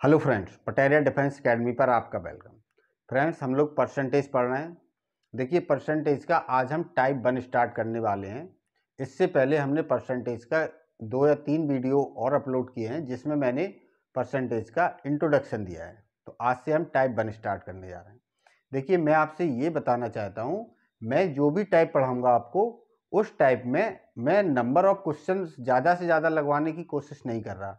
Hello friends, Pateria defence academy पर आपका welcome. Friends, हम लोग परसेंटेज पढ़ रहे हैं। देखिए, परसेंटेज का आज हम टाइप 1 स्टार्ट करने वाले हैं। इससे पहले हमने परसेंटेज का 2 या 3 वीडियो और अपलोड किए हैं जिसमें मैंने परसेंटेज का इंट्रोडक्शन दिया है। तो आज से हम टाइप 1 स्टार्ट करने जा रहे हैं। देखिए, मैं आपसे ये बताना चाहता हूँ, मैं जो भी टाइप पढ़ाऊँगा आपको, उस टाइप में मैं नंबर ऑफ क्वेश्चन ज़्यादा से ज़्यादा लगवाने की कोशिश नहीं कर रहा।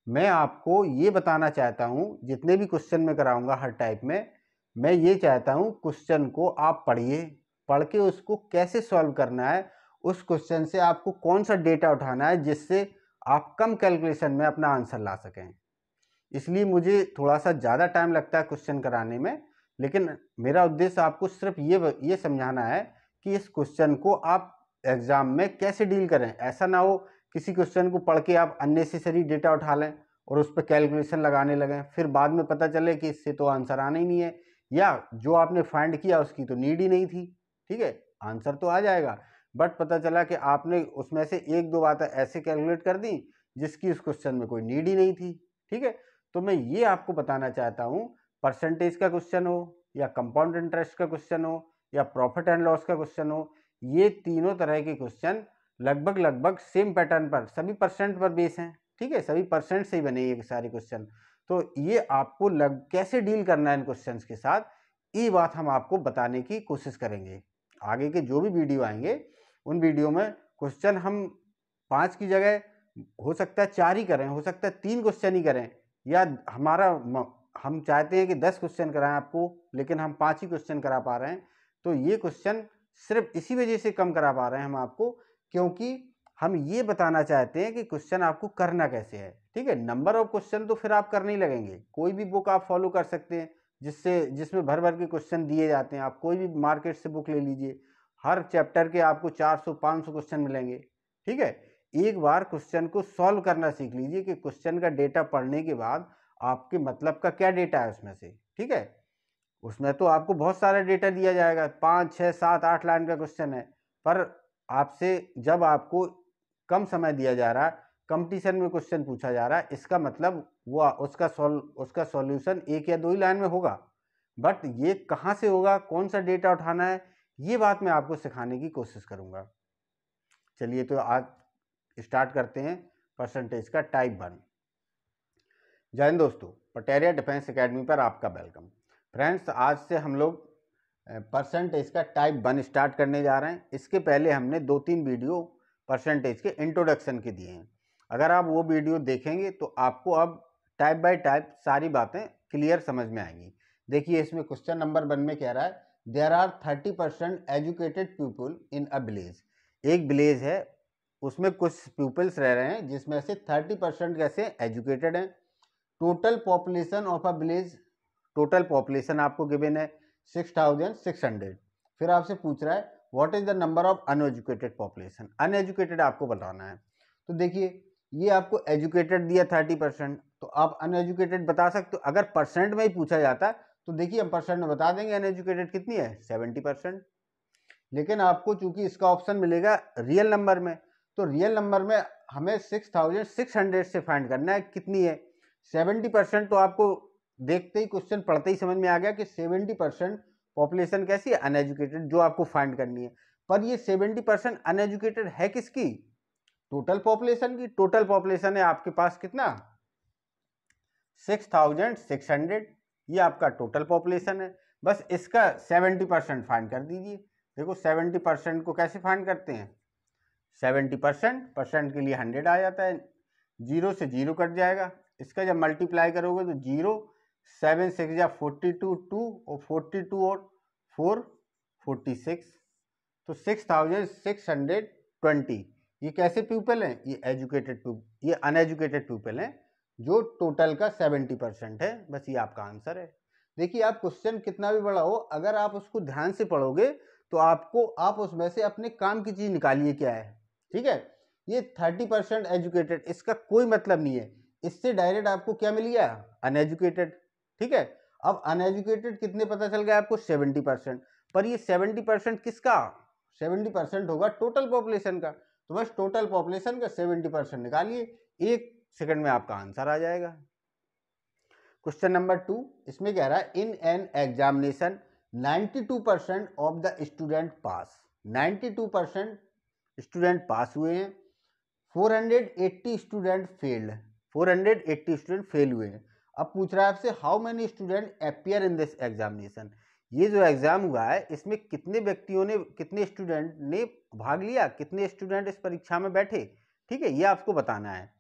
मैं आपको ये बताना चाहता हूँ, जितने भी क्वेश्चन मैं कराऊंगा हर टाइप में, मैं ये चाहता हूँ क्वेश्चन को आप पढ़िए, पढ़ के उसको कैसे सॉल्व करना है, उस क्वेश्चन से आपको कौन सा डेटा उठाना है जिससे आप कम कैलकुलेशन में अपना आंसर ला सकें। इसलिए मुझे थोड़ा सा ज़्यादा टाइम लगता है क्वेश्चन कराने में, लेकिन मेरा उद्देश्य आपको सिर्फ ये समझाना है कि इस क्वेश्चन को आप एग्जाम में कैसे डील करें। ऐसा ना हो किसी क्वेश्चन को पढ़ के आप अननेसेसरी डेटा उठा लें और उस पर कैलकुलेशन लगाने लगें, फिर बाद में पता चले कि इससे तो आंसर आना ही नहीं है, या जो आपने फाइंड किया उसकी तो नीड ही नहीं थी। ठीक है, आंसर तो आ जाएगा, बट पता चला कि आपने उसमें से एक दो बातें ऐसे कैलकुलेट कर दी जिसकी उस क्वेश्चन में कोई नीड ही नहीं थी। ठीक है, तो मैं ये आपको बताना चाहता हूँ, परसेंटेज का क्वेश्चन हो या कंपाउंड इंटरेस्ट का क्वेश्चन हो या प्रॉफिट एंड लॉस का क्वेश्चन हो, ये तीनों तरह के क्वेश्चन लगभग सेम पैटर्न पर, सभी परसेंट पर बेस हैं। ठीक है, सभी परसेंट से ही बने ये सारे क्वेश्चन। तो ये आपको कैसे डील करना है इन क्वेश्चंस के साथ, ये बात हम आपको बताने की कोशिश करेंगे। आगे के जो भी वीडियो आएंगे उन वीडियो में क्वेश्चन हम 5 की जगह हो सकता है 4 ही करें, हो सकता है 3 क्वेश्चन ही करें, या हम चाहते हैं कि 10 क्वेश्चन कराएं आपको, लेकिन हम 5 ही क्वेश्चन करा पा रहे हैं। तो ये क्वेश्चन सिर्फ इसी वजह से कम करा पा रहे हैं हम आपको, क्योंकि हम ये बताना चाहते हैं कि क्वेश्चन आपको करना कैसे है। ठीक है, नंबर ऑफ क्वेश्चन तो फिर आप करने ही लगेंगे। कोई भी बुक आप फॉलो कर सकते हैं जिसमें भर भर के क्वेश्चन दिए जाते हैं। आप कोई भी मार्केट से बुक ले लीजिए, हर चैप्टर के आपको 400-500 क्वेश्चन मिलेंगे। ठीक है, एक बार क्वेश्चन को सॉल्व करना सीख लीजिए कि क्वेश्चन का डेटा पढ़ने के बाद आपके मतलब का क्या डेटा है उसमें से। ठीक है, उसमें तो आपको बहुत सारा डेटा दिया जाएगा, 5, 6, 7, 8 लाइन का क्वेश्चन है, पर आपसे जब आपको कम समय दिया जा रहा है, कंपटीशन में क्वेश्चन पूछा जा रहा है, इसका मतलब वो उसका सॉल्यूशन एक या दो ही लाइन में होगा। बट ये कहाँ से होगा, कौन सा डेटा उठाना है, ये बात मैं आपको सिखाने की कोशिश करूंगा। चलिए, तो आज स्टार्ट करते हैं परसेंटेज का टाइप 1। जय हिंद दोस्तों, पटेरिया डिफेंस एकेडमी पर आपका वेलकम। फ्रेंड्स, आज से हम लोग परसेंटेज का टाइप 1 स्टार्ट करने जा रहे हैं। इसके पहले हमने 2-3 वीडियो परसेंटेज के इंट्रोडक्शन के दिए हैं। अगर आप वो वीडियो देखेंगे तो आपको अब टाइप बाय टाइप सारी बातें क्लियर समझ में आएंगी। देखिए, इसमें क्वेश्चन नंबर 1 में कह रहा है, there are 30% educated people in a village. एक विलेज है, उसमें कुछ पीपल्स रह रहे हैं जिसमें से 30% कैसे एजुकेटेड हैं। Total population of a village, total population आपको गिवन है 6600। फिर आपसे पूछ रहा है what is the number of uneducated population. Uneducated आपको बताना है। तो देखिए, ये आपको एजुकेटेड दिया 30%, तो आप अनएजुकेटेड बता सकते हो। अगर परसेंट में ही पूछा जाता है तो देखिए हम परसेंट में बता देंगे अनएजुकेटेड कितनी है, 70%। लेकिन आपको चूंकि इसका ऑप्शन मिलेगा रियल नंबर में, तो रियल नंबर में हमें 6600 से फाइंड करना है कितनी है। 70% तो आपको देखते ही, क्वेश्चन पढ़ते ही समझ में आ गया कि 70% पॉपुलेशन कैसी है, अनएजुकेटेड, जो आपको फाइंड करनी है। पर ये 70% अनएजुकेटेड है किसकी, टोटल पॉपुलेशन की। टोटल पॉपुलेशन है आपके पास कितना, 6600। ये आपका टोटल पॉपुलेशन है। बस इसका 70% फाइंड कर दीजिए। देखो, 70% को कैसे फाइंड करते हैं, 70% के लिए 100 आ जाता है, 0 से 0 कट जाएगा। इसका जब मल्टीप्लाई करोगे तो 0, 7 6 या 42, 2 और 42 और 4 46। तो 6620। ये कैसे पीपल हैं, ये एजुकेटेड पीपल, ये अनएजुकेटेड पीपल हैं, जो टोटल का 70% है। बस ये आपका आंसर है। देखिए, आप क्वेश्चन कितना भी बड़ा हो, अगर आप उसको ध्यान से पढ़ोगे तो आप उसमें से अपने काम की चीज निकालिए क्या है। ठीक है, ये 30% एजुकेटेड, इसका कोई मतलब नहीं है, इससे डायरेक्ट आपको क्या मिल गया, अनएजुकेटेड। ठीक है, अब अनएजुकेटेड कितने पता चल गया आपको, 70%। पर ये 70% किसका, 70% होगा टोटल पॉपुलेशन का। तो बस टोटल पॉपुलेशन का 70% निकालिए, 1 सेकंड में आपका आंसर आ जाएगा। क्वेश्चन नंबर 2, इसमें कह रहा है in an examination 92% of the student pass, 92% student पास हुए हैं, 480 स्टूडेंट फेल्ड, 480 स्टूडेंट फेल हुए हैं। अब पूछ रहा है आपसे how many student appear in this examination, ये जो एग्जाम हुआ है इसमें कितने व्यक्तियों ने, कितने स्टूडेंट ने भाग लिया, कितने स्टूडेंट इस परीक्षा में बैठे, ठीक है, ये आपको बताना है।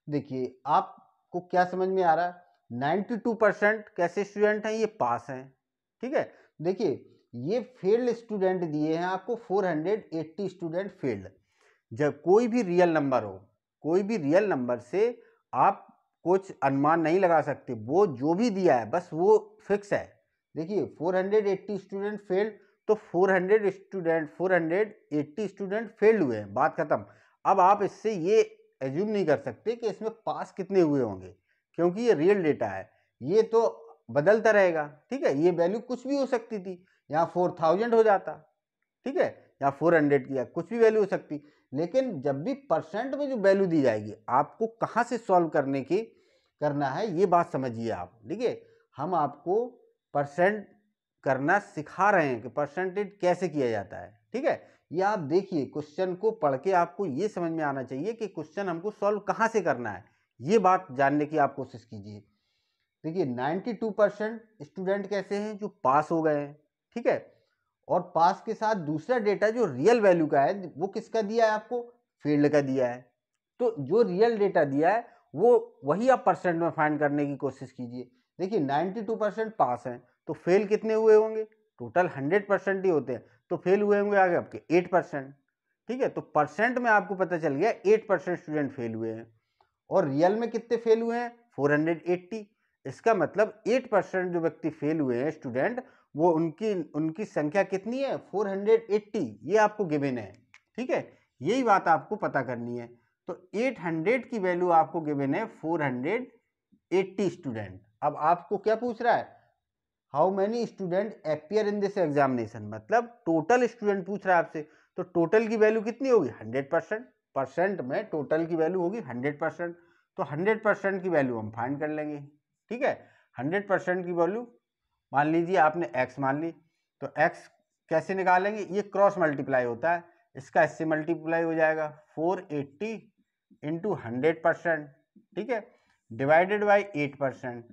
देखिए आपको क्या समझ में आ रहा है, 92% कैसे स्टूडेंट हैं, ये पास हैं, ठीक है। देखिए ये फेल्ड स्टूडेंट दिए हैं आपको 480 स्टूडेंट फेल्ड। जब कोई भी रियल नंबर हो, कोई भी रियल नंबर से आप कुछ अनुमान नहीं लगा सकते, वो जो भी दिया है बस वो फिक्स है। देखिए 480 स्टूडेंट फेल्ड, तो 480 स्टूडेंट फेल्ड हुए हैं, बात खत्म। अब आप इससे ये एज्यूम नहीं कर सकते कि इसमें पास कितने हुए होंगे, क्योंकि ये रियल डेटा है, ये तो बदलता रहेगा, ठीक है। ये वैल्यू कुछ भी हो सकती थी, यहाँ 4000 हो जाता, ठीक है, या 400 की, या कुछ भी वैल्यू हो सकती। लेकिन जब भी परसेंट में जो वैल्यू दी जाएगी, आपको कहाँ से सॉल्व करना है, ये बात समझिए आप। देखिए हम आपको परसेंट करना सिखा रहे हैं कि परसेंटेज कैसे किया जाता है, ठीक है। ये आप देखिए, क्वेश्चन को पढ़ के आपको ये समझ में आना चाहिए कि क्वेश्चन हमको सॉल्व कहाँ से करना है, ये बात जानने की आप कोशिश कीजिए। देखिए 92% स्टूडेंट कैसे हैं, जो पास हो गए हैं, ठीक है। और पास के साथ दूसरा डेटा जो रियल वैल्यू का है, वो किसका दिया है आपको, फील्ड का दिया है। तो जो रियल डेटा दिया है वो वही आप परसेंट में फाइंड करने की कोशिश कीजिए। देखिए 92% पास हैं, तो फेल कितने हुए होंगे, टोटल 100% ही होते हैं, तो फेल हुए होंगे आगे आपके 8%, ठीक है। तो परसेंट में आपको पता चल गया 8% स्टूडेंट फेल हुए हैं, और रियल में कितने फेल हुए हैं, 480। इसका मतलब 8% जो व्यक्ति फेल हुए हैं स्टूडेंट, वो उनकी संख्या कितनी है, 480, ये आपको गिवन है, ठीक है। यही बात आपको पता करनी है। तो 800 की वैल्यू आपको गिवन है 480 स्टूडेंट। अब आपको क्या पूछ रहा है, how many student appear in this examination, मतलब टोटल स्टूडेंट पूछ रहा है आपसे, तो टोटल की वैल्यू कितनी होगी, 100%, परसेंट में टोटल की वैल्यू होगी 100%, तो 100% की वैल्यू हम फाइंड कर लेंगे, ठीक है। 100% की वैल्यू मान लीजिए आपने x मान ली, तो x कैसे निकालेंगे, ये क्रॉस मल्टीप्लाई होता है, इसका इससे मल्टीप्लाई हो जाएगा 480 इंटू 100%, ठीक है, डिवाइडेड बाई 8%।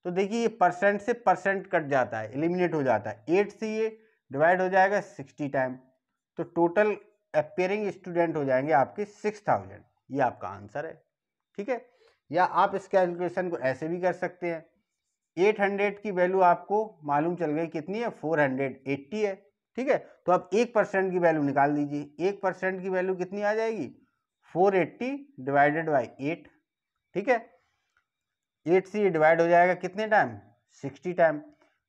तो देखिए ये परसेंट से परसेंट कट जाता है, एलिमिनेट हो जाता है, 8 से ये डिवाइड हो जाएगा 60 टाइम, तो टोटल अपीयरिंग स्टूडेंट हो जाएंगे आपके 6000, ये आपका आंसर है, ठीक है। या आप इस कैलकुलेशन को ऐसे भी कर सकते हैं, 800 की वैल्यू आपको मालूम चल गई कितनी है, 480 है, ठीक है। तो अब 1% की वैल्यू निकाल दीजिए, 1% की वैल्यू कितनी आ जाएगी, 480 डिवाइडेड बाई 8, ठीक है। 8 से ये डिवाइड हो जाएगा कितने टाइम, 60 टाइम।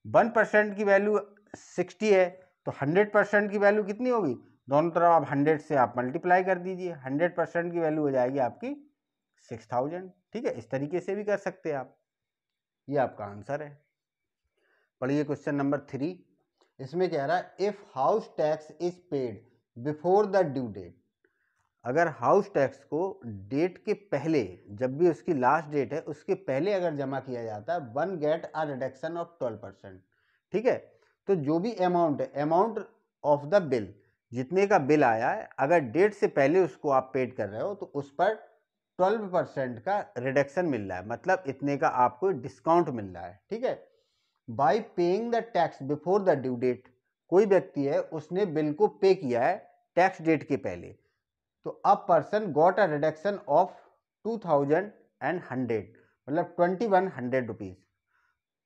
1% की वैल्यू 60 है, तो 100% की वैल्यू कितनी होगी, दोनों तरफ आप 100 से आप मल्टीप्लाई कर दीजिए, 100% की वैल्यू हो जाएगी आपकी 6000, ठीक है। इस तरीके से भी कर सकते हैं आप, ये आपका आंसर है। पढ़िए क्वेश्चन नंबर 3, इसमें कह रहा है if house tax is paid before the due date, अगर हाउस टैक्स को डेट के पहले, जब भी उसकी लास्ट डेट है उसके पहले अगर जमा किया जाता है, one get a reduction of 12%, ठीक है। तो जो भी अमाउंट है, अमाउंट ऑफ द बिल, जितने का बिल आया है, अगर डेट से पहले उसको आप पेड कर रहे हो तो उस पर 12% का रिडक्शन मिल रहा है, मतलब इतने का आपको डिस्काउंट मिल रहा है, ठीक है। By paying the tax before the due date, कोई व्यक्ति है उसने बिल को पे किया है टैक्स डेट के पहले, तो a person got a reduction of 2100, मतलब 2100 रुपीज,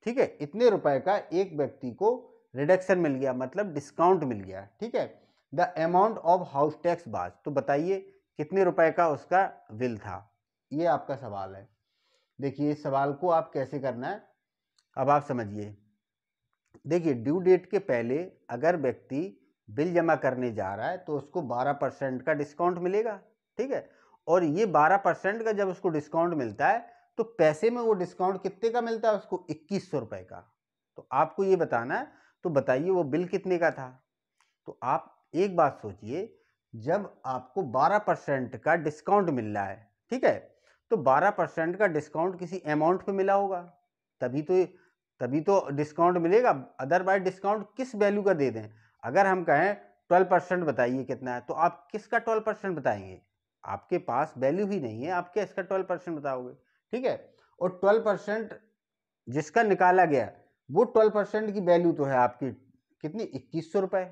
ठीक है। इतने रुपए का एक व्यक्ति को रिडक्शन मिल गया, मतलब डिस्काउंट मिल गया, ठीक है। The amount of house tax बाज, तो बताइए कितने रुपए का उसका बिल था, ये आपका सवाल है। देखिए इस सवाल को आप कैसे करना है, अब आप समझिए। देखिए ड्यू डेट के पहले अगर व्यक्ति बिल जमा करने जा रहा है तो उसको 12% का डिस्काउंट मिलेगा, ठीक है। और ये 12% का जब उसको डिस्काउंट मिलता है तो पैसे में वो डिस्काउंट कितने का मिलता है उसको, 2100 रुपए का। तो आपको ये बताना है, तो बताइए वो बिल कितने का था। तो आप एक बात सोचिए, जब आपको 12% का डिस्काउंट मिल रहा है, ठीक है, तो 12% का डिस्काउंट किसी अमाउंट पे मिला होगा, तभी तो डिस्काउंट मिलेगा, अदरवाइज डिस्काउंट किस वैल्यू का दे दें। अगर हम कहें 12% बताइए कितना है, तो आप किसका 12% बताएंगे? आपके पास वैल्यू ही नहीं है, आप क्या इसका 12% बताओगे? ठीक है। और 12% जिसका निकाला गया वो 12% की वैल्यू तो है आपकी कितनी, 2100 रुपये।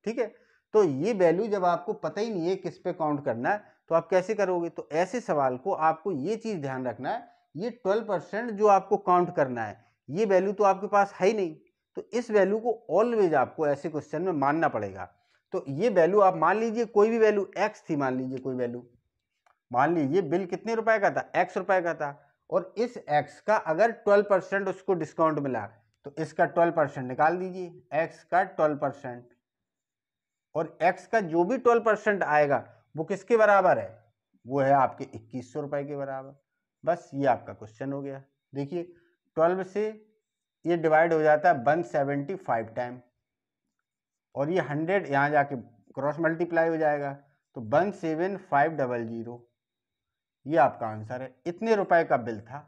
ठीक है। तो ये वैल्यू जब आपको पता ही नहीं है किस पे काउंट करना है, तो आप कैसे करोगे? तो ऐसे सवाल को आपको ये चीज ध्यान रखना है, ये 12% जो आपको काउंट करना है, ये वैल्यू तो आपके पास है ही नहीं, तो इस वैल्यू को ऑलवेज आपको ऐसे क्वेश्चन में मानना पड़ेगा। तो ये वैल्यू आप मान लीजिए, कोई भी वैल्यू एक्स थी, मान लीजिए कोई वैल्यू, मान लीजिए बिल कितने रुपए का था, एक्स रुपए का था, और इस एक्स का अगर 12% उसको डिस्काउंट मिला, तो इसका 12% निकाल दीजिए, एक्स का 12%, और एक्स का जो भी 12% आएगा वो किसके बराबर है? वो है आपके 2100 रुपए के बराबर। बस ये आपका क्वेश्चन हो गया। देखिए 12 से ये डिवाइड हो जाता है 175 टाइम, और ये 100 यहाँ जाके क्रॉस मल्टीप्लाई हो जाएगा, तो 17500, ये आपका आंसर है। इतने रुपए का बिल था।